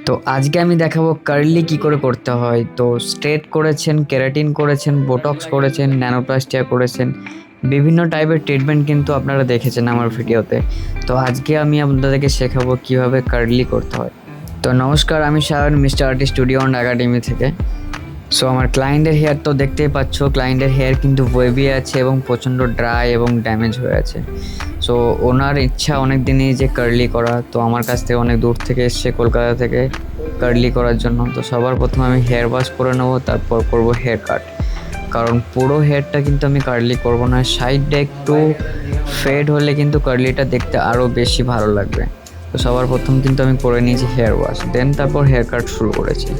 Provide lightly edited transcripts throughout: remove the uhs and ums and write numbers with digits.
তো আজকে আমি দেখাবো কার্লি কি করে করতে হয়। তো স্ট্রেট করেছেন, কেরাটিন করেছেন, বোটক্স করেছেন, ন্যানোপ্লাস্টিয়া করেছেন, বিভিন্ন টাইপের ট্রিটমেন্ট কিন্তু আপনারা দেখেছেন আমার ভিডিওতে। তো আজকে আমি আপনাদেরকে শেখাবো কিভাবে কার্লি করতে হয়। তো নমস্কার, আমি Sayan, mister artist studio and academy থেকে। সো আমার ক্লায়েন্টের হেয়ার তো দেখতেই পাচ্ছ, ক্লায়েন্টের হেয়ার কিন্তু ওয়েভি আছে এবং প্রচণ্ড ড্রাই এবং ড্যামেজ হয়ে আছে। সো ওনার ইচ্ছা অনেক দিনই যে কার্লি করা, তো আমার কাছ থেকে অনেক দূর থেকে এসছে কলকাতা থেকে কার্লি করার জন্য। তো সবার প্রথমে আমি হেয়ার ওয়াশ করে নেবো, তারপর করব হেয়ার কাট। কারণ পুরো হেয়ারটা কিন্তু আমি কার্লি করব না, সাইডটা একটু ফেড হলে কিন্তু কার্লিটা দেখতে আরও বেশি ভালো লাগবে। তো সবার প্রথম কিন্তু আমি করে নিয়েছি হেয়ার ওয়াশ, দেন তারপর হেয়ার কাট শুরু করেছি।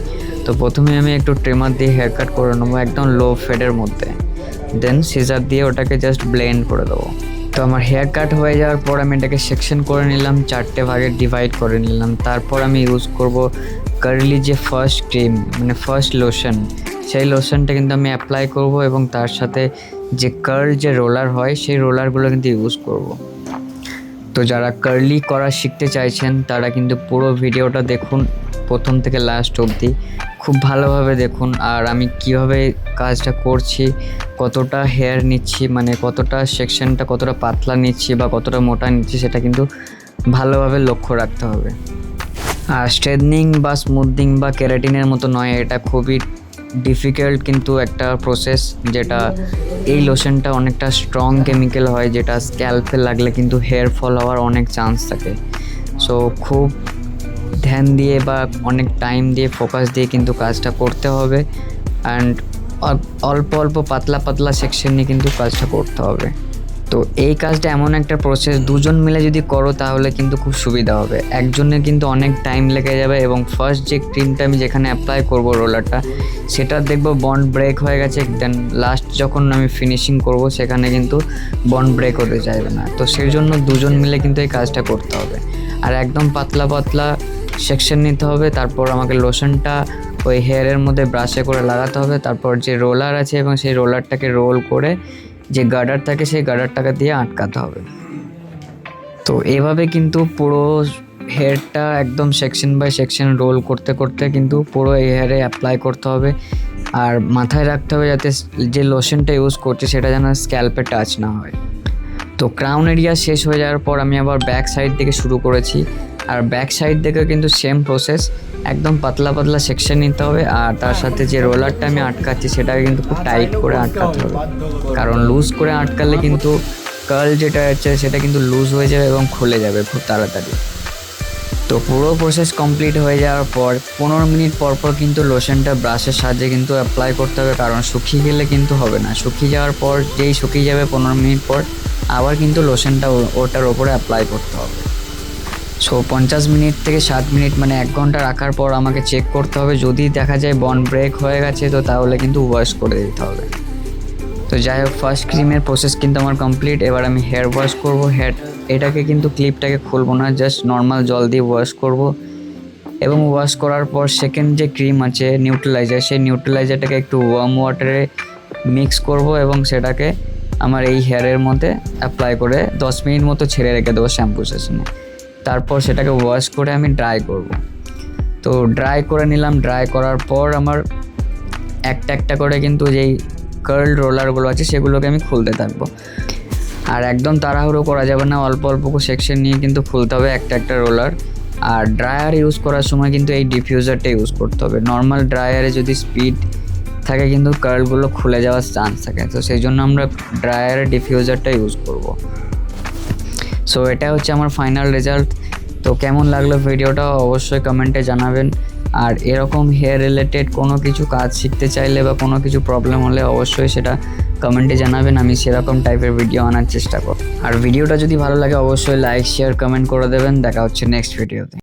তো প্রথমে আমি একটু ট্রিমার দিয়ে হেয়ার কাট করে নেবো একদম লো ফেডের মধ্যে, দেন সিজার দিয়ে ওটাকে জাস্ট ব্লেন্ড করে দেবো। তো আমার হেয়ার কাট হয়ে যাওয়ার পর আমি এটাকে সেকশন করে নিলাম, 4টে ভাগে ডিভাইড করে নিলাম। তারপর আমি ইউজ করব কার্লি যে ফার্স্ট ক্রিম, মানে ফার্স্ট লোশন, সেই লোশনটা কিন্তু আমি অ্যাপ্লাই করব এবং তার সাথে যে কার্ল যে রোলার হয় সেই রোলারগুলো কিন্তু ইউজ করব। তো যারা কার্লি করা শিখতে চাইছেন তারা কিন্তু পুরো ভিডিওটা দেখুন, প্রথম থেকে লাস্ট অবধি খুব ভালোভাবে দেখুন। আর আমি কিভাবে কাজটা করছি, কতটা হেয়ার নিচ্ছি, মানে কতটা সেকশনটা কতটা পাতলা নিচ্ছি বা কতটা মোটা নিচ্ছি, সেটা কিন্তু ভালোভাবে লক্ষ্য রাখতে হবে। আর স্ট্রেটনিং বা স্মুথনিং বা কেরাটিনের মতো নয়, এটা খুবই ডিফিকাল্ট কিন্তু একটা প্রসেস, যেটা এই লোশনটা অনেকটা স্ট্রং কেমিক্যাল হয়, যেটা স্ক্যাল্পে লাগলে কিন্তু হেয়ার ফল হওয়ার অনেক চান্স থাকে। সো খুব ধ্যান দিয়ে বা অনেক টাইম দিয়ে ফোকাস দিয়ে কিন্তু কাজটা করতে হবে, অ্যান্ড অল্প অল্প পাতলা পাতলা সেকশন নিয়ে কিন্তু কাজটা করতে হবে। তো এই কাজটা এমন একটা প্রসেস, দুজন মিলে যদি করো তাহলে কিন্তু খুব সুবিধা হবে, একজনের কিন্তু অনেক টাইম লেগে যাবে। এবং ফার্স্ট যে ক্রিমটা আমি যেখানে অ্যাপ্লাই করব রোলারটা, সেটা দেখবো বন্ড ব্রেক হয়ে গেছে, দেন লাস্ট যখন আমি ফিনিশিং করব সেখানে কিন্তু বন্ড ব্রেক হতে চাইবে না। তো সেই জন্য দুজন মিলে কিন্তু এই কাজটা করতে হবে, আর একদম পাতলা পাতলা সেকশন নিতে হবে। তারপর আমাকে লোশনটা ওই হেয়ারের মধ্যে ব্রাশে করে লাগাতে হবে, তারপর যে রোলার আছে এবং সেই রোলারটাকে রোল করে যে গার্ডার থাকে সেই গার্ডারটাকে দিয়ে আটকাতে হবে। তো এভাবে কিন্তু পুরো হেয়ারটা একদম সেকশন বাই সেকশন রোল করতে করতে কিন্তু পুরো এই হেয়ারে অ্যাপ্লাই করতে হবে। আর মাথায় রাখতে হবে যাতে যে লোশনটা ইউজ করছে সেটা যেন স্ক্যাল্পে টাচ না হয়। তো ক্রাউন এরিয়া শেষ হয়ে যাওয়ার পর আমি আবার ব্যাক সাইড থেকে শুরু করেছি, আর ব্যাক সাইড থেকে কিন্তু সেম প্রসেস, একদম পাতলা পাতলা সেকশন নিতে হবে। আর তার সাথে যে রোলারটা আমি আটকাচ্ছি সেটাকে কিন্তু খুব টাইট করে আটকাতে হবে, কারণ লুজ করে আটকালে কিন্তু কার্ল যেটা আছে সেটা কিন্তু লুজ হয়ে যাবে এবং খুলে যাবে খুব তাড়াতাড়ি। তো পুরো প্রসেস কমপ্লিট হয়ে যাওয়ার পর 15 মিনিট পর পর কিন্তু লোশনটা ব্রাশের সাহায্যে কিন্তু অ্যাপ্লাই করতে হবে, কারণ শুকিয়ে গেলে কিন্তু হবে না। শুকিয়ে যাওয়ার পর যেই শুকিয়ে যাবে 15 মিনিট পর আবার কিন্তু লোশনটা ওটার ওপরে অ্যাপ্লাই করতে হবে। সো 50 মিনিট থেকে 60 মিনিট মানে 1 ঘন্টা রাখার পর আমাকে চেক করতে হবে, যদি দেখা যায় বন্ড ব্রেক হয়ে গেছে তো তাহলে কিন্তু ওয়াশ করে দিতে হবে। তো যাই হোক, ফার্স্ট ক্রিমের প্রসেস কিন্তু আমার কমপ্লিট। এবার আমি হেয়ার ওয়াশ করব। এটাকে কিন্তু ক্লিপটাকে খুলবো না, জাস্ট নর্মাল জল দিয়ে ওয়াশ করব। এবং ওয়াশ করার পর সেকেন্ড যে ক্রিম আছে নিউট্রালাইজার, সেই নিউট্রালাইজারটাকে একটু ওয়ার্ম ওয়াটারে মিক্স করব এবং সেটাকে আমার এই হেয়ারের মধ্যে অ্যাপ্লাই করে 10 মিনিট মতো ছেড়ে রেখে দেবো শ্যাম্পু সেশনে। তারপর সেটাকে ওয়াশ করে আমি ড্রাই করব। তো ড্রাই করে নিলাম, ড্রাই করার পর আমার একটা একটা করে কিন্তু যেই কার্ল রোলারগুলো আছে সেগুলোকে আমি খুলতে থাকবো। আর একদম তাড়াহুড়ো করা যাবে না, অল্প অল্প সেকশন নিয়ে কিন্তু খুলতে হবে একটা একটা রোলার। আর ড্রায়ার ইউজ করার সময় কিন্তু এই ডিফিউজারটা ইউজ করতে হবে। নর্মাল ড্রায়ারে যদি স্পিড থাকে কিন্তু কার্লগুলো খুলে যাওয়ার চান্স থাকে, তো সেই জন্য আমরা ড্রায়ারে ডিফিউজারটা ইউজ করব। সো এটা হচ্ছে আমার ফাইনাল রেজাল্ট। তো কেমন লাগলো ভিডিওটা অবশ্যই কমেন্টে জানাবেন। আর এরকম হেয়ার রিলেটেড কোনো কিছু কাজ শিখতে চাইলে বা কোনো কিছু প্রবলেম হলে অবশ্যই সেটা কমেন্টে জানাবেন, আমি সেরকম টাইপের ভিডিও আনার চেষ্টা করব। আর ভিডিওটা যদি ভালো লাগে অবশ্যই লাইক শেয়ার কমেন্ট করে দেবেন। দেখা হচ্ছে নেক্সট ভিডিওতে।